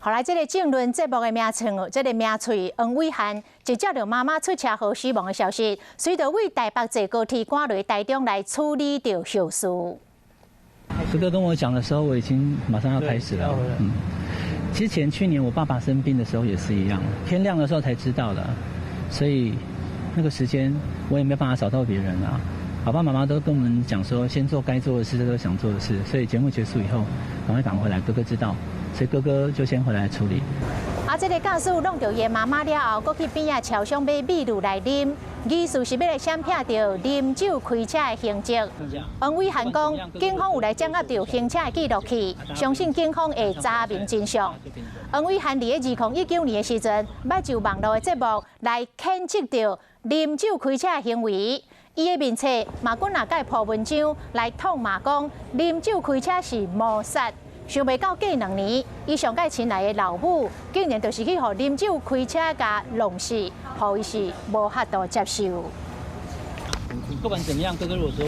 后来，这个政论节目的名称，这个名嘴黄伟汉，就接到妈妈出车祸死亡的消息，随着为台北坐高铁赶来台中来处理掉后事。哥哥跟我讲的时候，我已经马上要开始了。之前去年我爸爸生病的时候也是一样，天亮的时候才知道的，所以那个时间我也没办法找到别人啊。爸爸妈妈都跟我们讲说，先做该做的事，做想做的事。所以节目结束以后，赶快赶回来，哥哥知道，所以哥哥就先回来处理。这个驾驶弄到伊妈妈了后，搁去边桥上买米露来啉，疑似是要来闪骗到啉酒开车的行迹。黄伟汉讲，警方有来掌握到行车的记录器，相信警方会查明真相。黄伟汉伫2019年的时阵，捌就网络的节目来谴责到啉酒开车的行为。伊的面册马滚也改破文章来痛骂讲，啉酒开车是谋杀。想袂到过2年，伊上届亲来的老母，竟然就是去互啉酒开车甲弄死，互伊是无法度接受。不管怎么样，哥哥如果说